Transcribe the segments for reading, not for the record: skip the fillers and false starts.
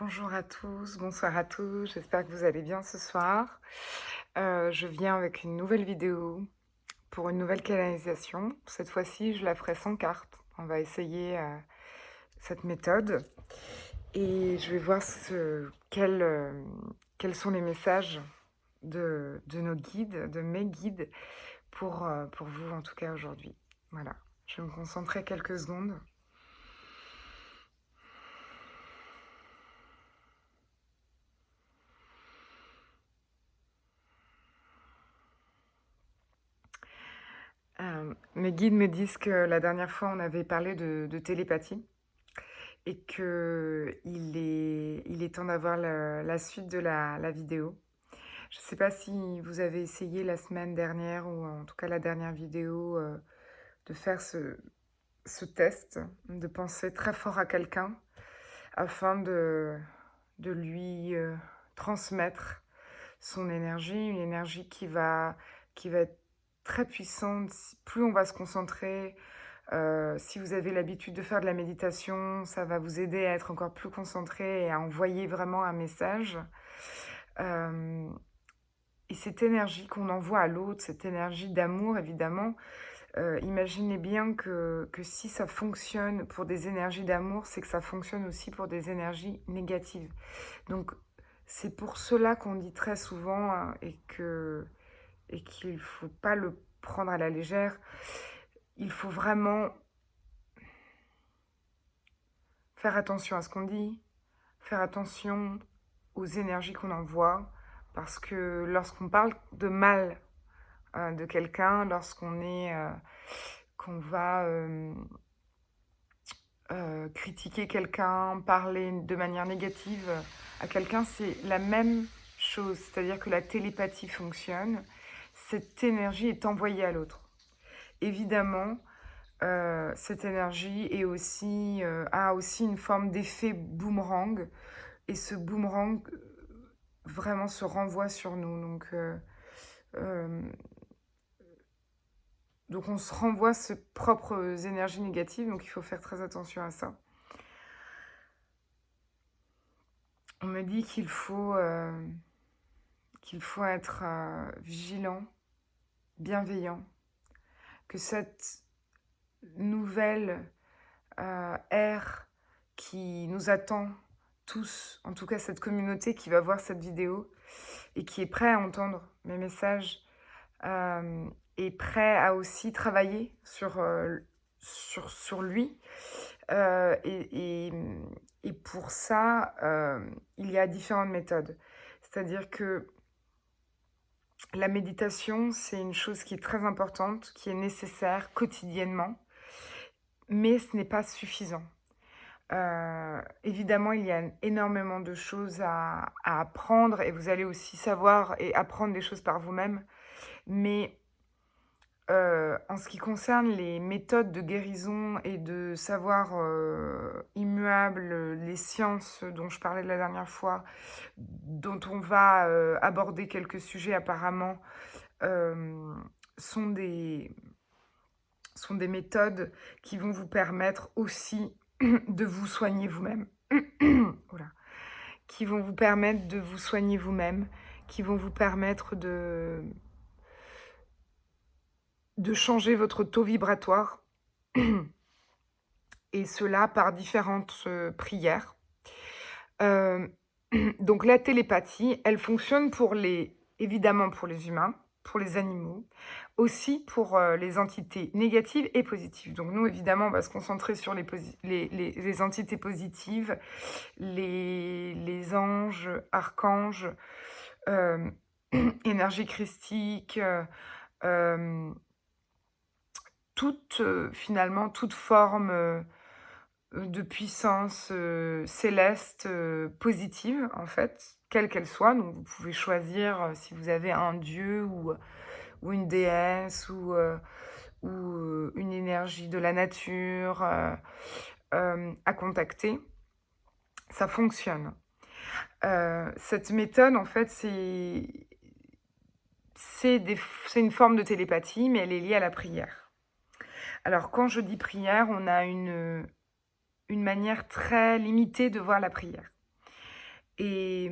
Bonjour à tous, bonsoir à tous, j'espère que vous allez bien ce soir. Je viens avec une nouvelle vidéo pour une nouvelle canalisation. Cette fois-ci, je la ferai sans carte. On va essayer cette méthode et je vais voir quels sont les messages de nos guides, de mes guides, pour vous en tout cas aujourd'hui. Voilà, je vais me concentrer quelques secondes. Mes guides me disent que la dernière fois, on avait parlé de télépathie et qu'il est temps d'avoir la suite de la vidéo. Je ne sais pas si vous avez essayé la semaine dernière ou en tout cas la dernière vidéo de faire ce test, de penser très fort à quelqu'un afin de lui transmettre son énergie, une énergie qui va être très puissante. Plus on va se concentrer, si vous avez l'habitude de faire de la méditation, ça va vous aider à être encore plus concentré et à envoyer vraiment un message. Euh, et cette énergie qu'on envoie à l'autre, cette énergie d'amour, évidemment, imaginez bien que si ça fonctionne pour des énergies d'amour, c'est que ça fonctionne aussi pour des énergies négatives. Donc, c'est pour cela qu'on dit très souvent et qu'il ne faut pas le prendre à la légère. Il faut vraiment faire attention à ce qu'on dit, faire attention aux énergies qu'on envoie, parce que lorsqu'on parle de mal de quelqu'un, qu'on va critiquer quelqu'un, parler de manière négative à quelqu'un, c'est la même chose. C'est-à-dire que la télépathie fonctionne, cette énergie est envoyée à l'autre. Évidemment, cette énergie a aussi une forme d'effet boomerang, et ce boomerang vraiment se renvoie sur nous. Euh, donc on se renvoie ses propres énergies négatives, donc il faut faire très attention à ça. On me dit qu'il faut être vigilant, bienveillant, que cette nouvelle ère qui nous attend tous, en tout cas cette communauté qui va voir cette vidéo et qui est prêt à entendre mes messages, est prêt à aussi travailler sur lui. Euh, et, et, et pour ça, il y a différentes méthodes. C'est-à-dire que la méditation, c'est une chose qui est très importante, qui est nécessaire quotidiennement, mais ce n'est pas suffisant. Évidemment, il y a énormément de choses à apprendre et vous allez aussi savoir et apprendre des choses par vous-même. Mais en ce qui concerne les méthodes de guérison et de savoir immuable, les sciences dont je parlais la dernière fois, dont on va aborder quelques sujets apparemment, euh, sont des, sont des méthodes qui vont vous permettre aussi de vous soigner vous-même. Voilà. Qui vont vous permettre de vous soigner vous-même, qui vont vous permettre de changer votre taux vibratoire, et cela par différentes prières. Euh, donc la télépathie, elle fonctionne évidemment pour les humains, pour les animaux, aussi pour les entités négatives et positives. Donc nous, évidemment, on va se concentrer sur les entités positives, les anges, archanges, euh, énergie christique, euh, finalement, toute forme de puissance céleste positive, en fait, quelle qu'elle soit. Donc vous pouvez choisir si vous avez un dieu ou une déesse ou une énergie de la nature à contacter. Ça fonctionne. Cette méthode, en fait, c'est une forme de télépathie, mais elle est liée à la prière. Alors, quand je dis prière, on a une manière très limitée de voir la prière. et,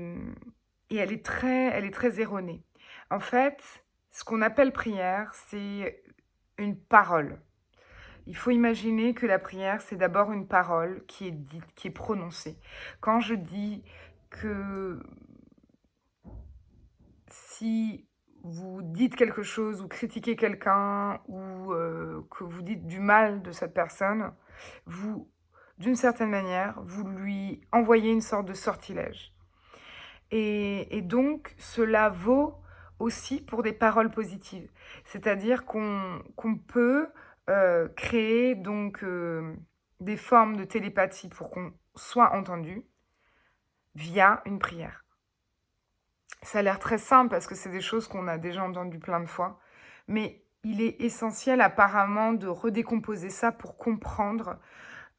et elle est très erronée. En fait, ce qu'on appelle prière, c'est une parole. Il faut imaginer que la prière, c'est d'abord une parole qui est dite, qui est prononcée. Quand je dis que si vous dites quelque chose ou critiquez quelqu'un ou que vous dites du mal de cette personne, vous, d'une certaine manière, vous lui envoyez une sorte de sortilège. Et donc, cela vaut aussi pour des paroles positives. C'est-à-dire qu'on peut créer donc des formes de télépathie pour qu'on soit entendu via une prière. Ça a l'air très simple parce que c'est des choses qu'on a déjà entendues plein de fois, mais il est essentiel apparemment de redécomposer ça pour comprendre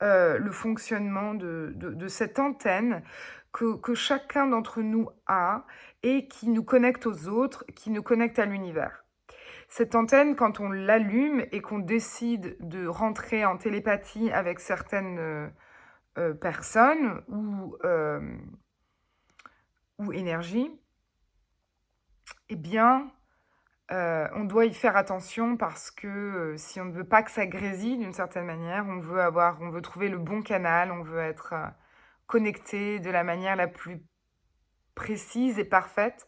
le fonctionnement de cette antenne que chacun d'entre nous a et qui nous connecte aux autres, qui nous connecte à l'univers. Cette antenne, quand on l'allume et qu'on décide de rentrer en télépathie avec certaines personnes ou énergies, eh bien, on doit y faire attention parce que si on ne veut pas que ça grésille d'une certaine manière, on veut trouver le bon canal, on veut être connecté de la manière la plus précise et parfaite.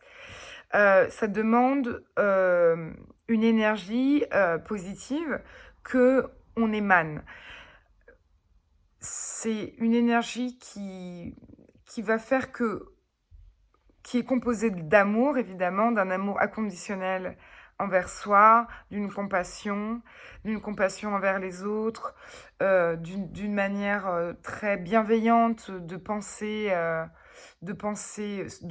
Ça demande une énergie positive que on émane. C'est une énergie qui va faire qui est composée d'amour, évidemment, d'un amour inconditionnel envers soi, d'une compassion envers les autres, d'une manière très bienveillante de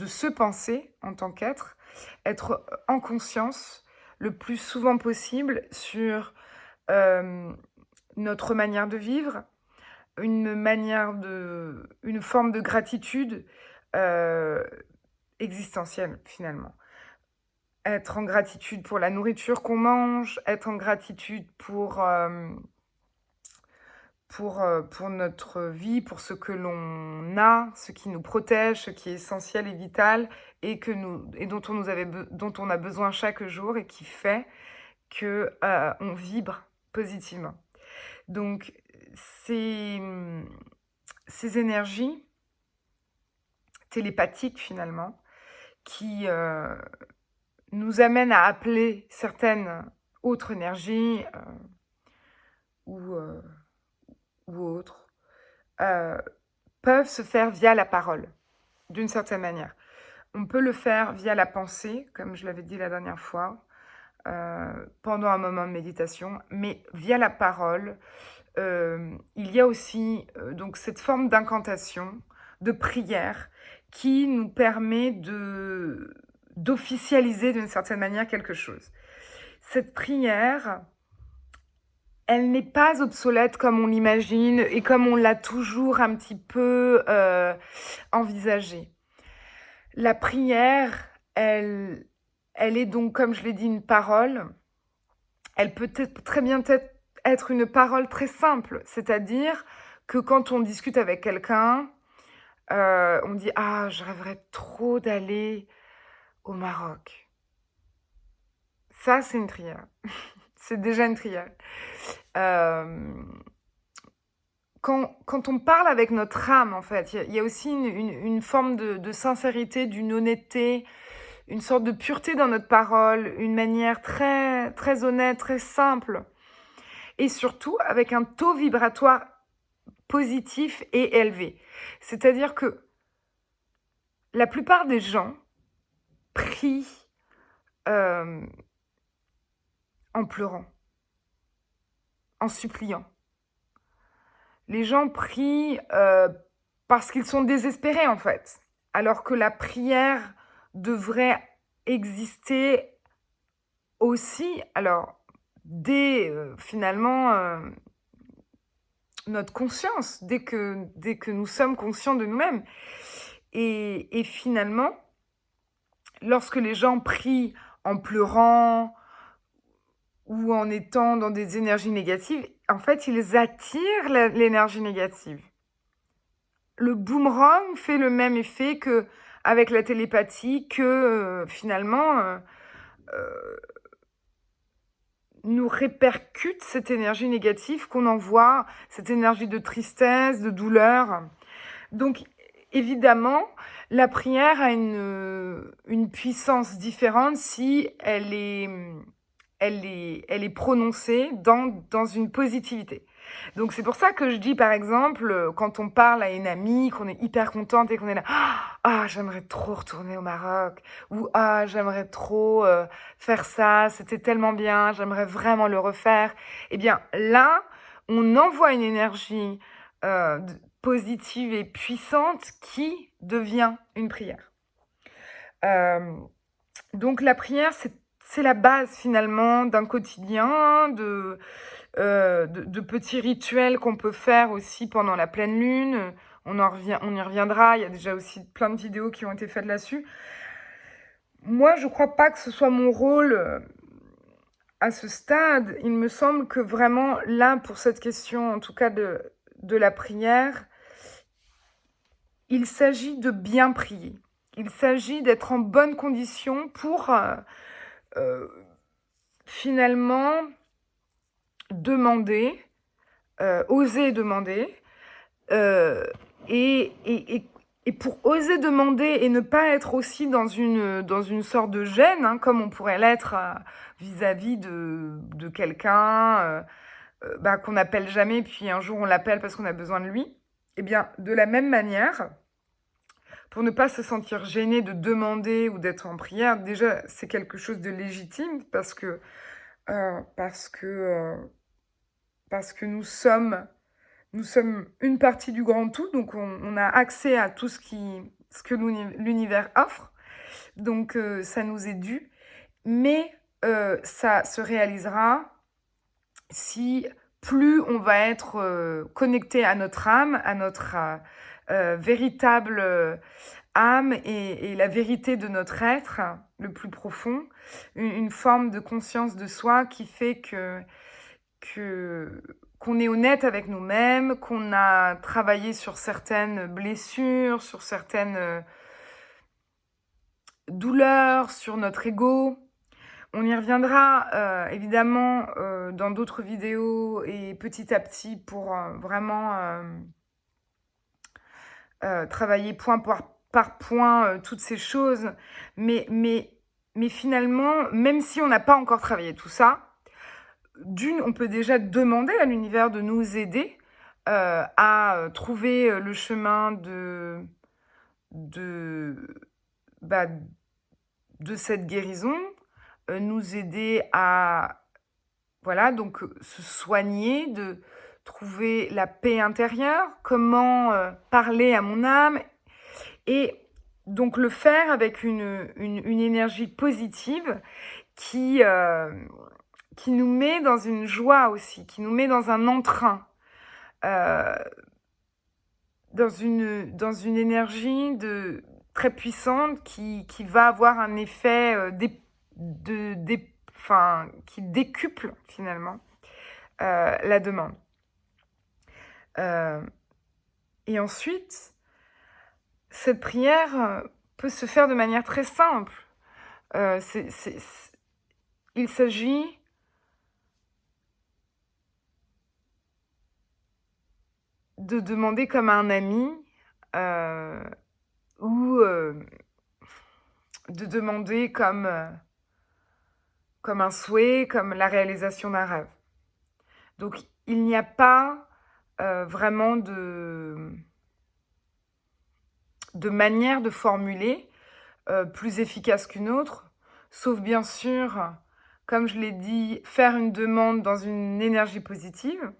se penser en tant qu'être, être en conscience le plus souvent possible sur euh, notre manière de vivre, une forme de gratitude euh, existentielle finalement. Être en gratitude pour la nourriture qu'on mange, être en gratitude pour notre vie, pour ce que l'on a, ce qui nous protège, ce qui est essentiel et vital et dont on a besoin chaque jour et qui fait que on vibre positivement. Donc ces, ces énergies télépathiques finalement qui nous amènent à appeler certaines autres énergies ou, euh, ou autres euh, peuvent se faire via la parole, d'une certaine manière. On peut le faire via la pensée, comme je l'avais dit la dernière fois, pendant un moment de méditation, mais via la parole, il y a aussi donc cette forme d'incantation, de prière, qui nous permet d'officialiser d'une certaine manière quelque chose. Cette prière, elle n'est pas obsolète comme on l'imagine et comme on l'a toujours un petit peu envisagé. La prière, elle est donc, comme je l'ai dit, une parole. Elle peut très bien être une parole très simple, c'est-à-dire que quand on discute avec quelqu'un, on dit «Ah, je rêverais trop d'aller au Maroc». Ça, c'est une prière. C'est déjà une prière. Quand on parle avec notre âme, en fait, il y a aussi une forme de sincérité, d'une honnêteté, une sorte de pureté dans notre parole, une manière très, très honnête, très simple, et surtout avec un taux vibratoire positif et élevé. C'est-à-dire que la plupart des gens prient en pleurant, en suppliant. Les gens prient parce qu'ils sont désespérés, en fait. Alors que la prière devrait exister aussi, alors, dès finalement notre conscience, dès que nous sommes conscients de nous-mêmes. Et finalement, lorsque les gens prient en pleurant ou en étant dans des énergies négatives, en fait, ils attirent l'énergie négative. le boomerang fait le même effet qu'avec la télépathie, que finalement nous répercute cette énergie négative qu'on envoie, cette énergie de tristesse, de douleur. Donc, évidemment, la prière a une puissance différente si elle est prononcée dans une positivité. Donc, c'est pour ça que je dis, par exemple, quand on parle à une amie, qu'on est hyper contente et qu'on est là, ah, j'aimerais trop retourner au Maroc, ou ah, j'aimerais trop faire ça, c'était tellement bien, j'aimerais vraiment le refaire. Eh bien, là, on envoie une énergie positive et puissante qui devient une prière. Donc la prière, c'est la base finalement d'un quotidien, de petits rituels qu'on peut faire aussi pendant la pleine lune. On y reviendra, il y a déjà aussi plein de vidéos qui ont été faites là-dessus. Moi, je ne crois pas que ce soit mon rôle à ce stade. Il me semble que vraiment, là, pour cette question, en tout cas de la prière, il s'agit de bien prier. Il s'agit d'être en bonne condition pour finalement demander, oser demander, et pour oser demander et ne pas être aussi dans une sorte de gêne, hein, comme on pourrait l'être vis-à-vis de quelqu'un qu'on n'appelle jamais, puis un jour on l'appelle parce qu'on a besoin de lui. Eh bien, de la même manière, pour ne pas se sentir gêné de demander ou d'être en prière, déjà, c'est quelque chose de légitime parce que, euh, parce que, euh, parce que nous sommes une partie du grand tout, donc on a accès à tout ce que l'univers offre, donc ça nous est dû, mais ça se réalisera si plus on va être connecté à notre âme, à notre véritable âme et la vérité de notre être le plus profond, une forme de conscience de soi qui fait qu'on est honnête avec nous-mêmes, qu'on a travaillé sur certaines blessures, sur certaines douleurs, sur notre ego. On y reviendra évidemment dans d'autres vidéos et petit à petit pour vraiment travailler point par point toutes ces choses. Mais finalement, même si on n'a pas encore travaillé tout ça, on peut déjà demander à l'univers de nous aider à trouver le chemin de, bah, de cette guérison, nous aider à voilà, donc se soigner, de trouver la paix intérieure, comment parler à mon âme, et donc le faire avec une énergie positive qui, qui nous met dans une joie aussi, qui nous met dans un entrain, euh, dans une énergie très puissante qui va avoir un effet qui décuple finalement la demande. Et ensuite, cette prière peut se faire de manière très simple. Il s'agit de demander comme à un ami ou de demander comme un souhait, comme la réalisation d'un rêve. Donc, il n'y a pas vraiment de manière de formuler plus efficace qu'une autre, sauf bien sûr, comme je l'ai dit, faire une demande dans une énergie positive,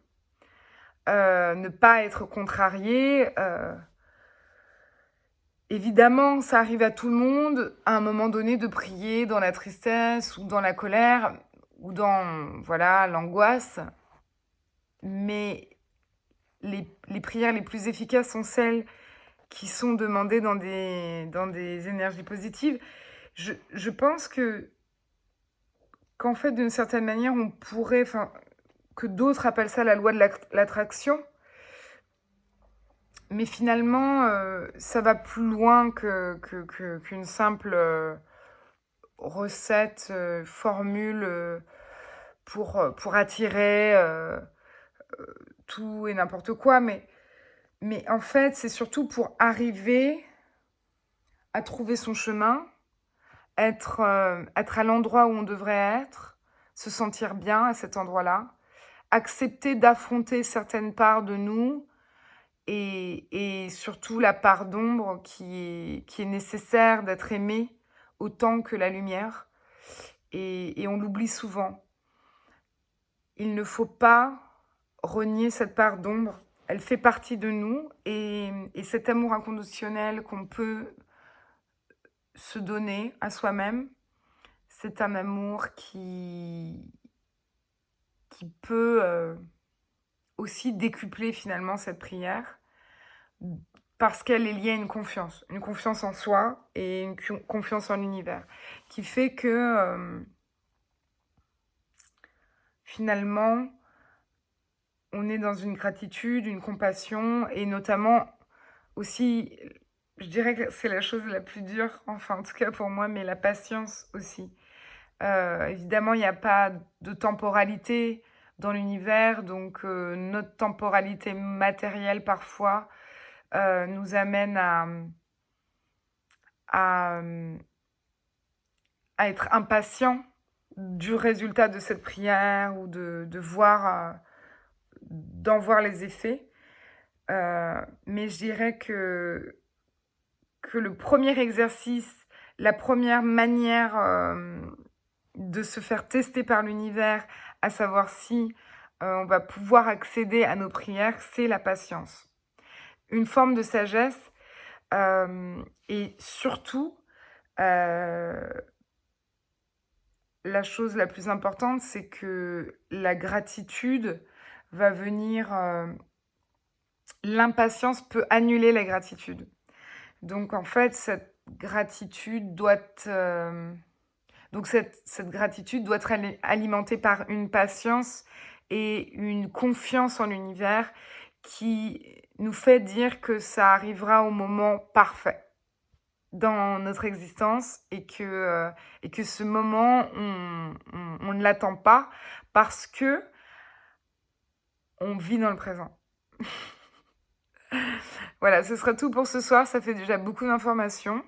ne pas être contrarié. Évidemment, ça arrive à tout le monde, à un moment donné, de prier dans la tristesse ou dans la colère ou dans voilà l'angoisse. Mais les prières les plus efficaces sont celles qui sont demandées dans des énergies positives. Je pense qu'en fait, d'une certaine manière, on pourrait, que d'autres appellent ça la loi de l'attraction, Mais finalement, ça va plus loin qu'une simple, recette, formule, pour attirer, tout et n'importe quoi. Mais en fait, c'est surtout pour arriver à trouver son chemin, être à l'endroit où on devrait être, se sentir bien à cet endroit-là, accepter d'affronter certaines parts de nous et surtout la part d'ombre qui est nécessaire d'être aimée autant que la lumière et on l'oublie souvent. Il ne faut pas renier cette part d'ombre. Elle fait partie de nous et cet amour inconditionnel qu'on peut se donner à soi-même, c'est un amour qui peut, aussi décupler finalement cette prière, parce qu'elle est liée à une confiance en soi et une confiance en l'univers, qui fait que, finalement, on est dans une gratitude, une compassion et notamment aussi, je dirais que c'est la chose la plus dure, enfin en tout cas pour moi, mais la patience aussi. Évidemment, il n'y a pas de temporalité dans l'univers, donc notre temporalité matérielle parfois nous amène à, à être impatient du résultat de cette prière ou de voir, d'en voir les effets. Mais je dirais que le premier exercice, la première manière de se faire tester par l'univers, à savoir si on va pouvoir accéder à nos prières, c'est la patience. Une forme de sagesse et surtout, euh, la chose la plus importante, c'est que la gratitude va venir. L'impatience peut annuler la gratitude. Donc en fait, cette gratitude doit donc cette gratitude doit être alimentée par une patience et une confiance en l'univers qui nous fait dire que ça arrivera au moment parfait dans notre existence et que ce moment, on ne l'attend pas parce que on vit dans le présent. Voilà, ce sera tout pour ce soir. Ça fait déjà beaucoup d'informations.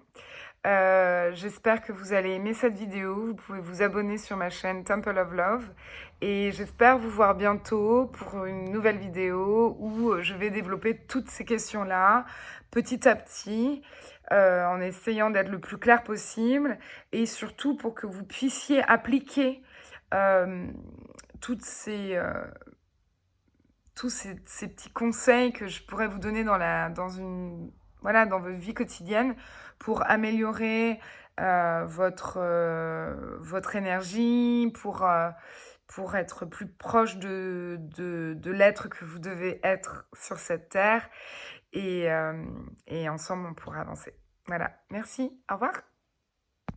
J'espère que vous allez aimer cette vidéo. Vous pouvez vous abonner sur ma chaîne Temple of Love. Et j'espère vous voir bientôt pour une nouvelle vidéo où je vais développer toutes ces questions-là, petit à petit, en essayant d'être le plus clair possible. Et surtout pour que vous puissiez appliquer euh, toutes ces... tous ces petits conseils que je pourrais vous donner voilà, dans votre vie quotidienne pour améliorer votre énergie, pour être plus proche de l'être que vous devez être sur cette terre. Et ensemble, on pourra avancer. Voilà, merci, au revoir.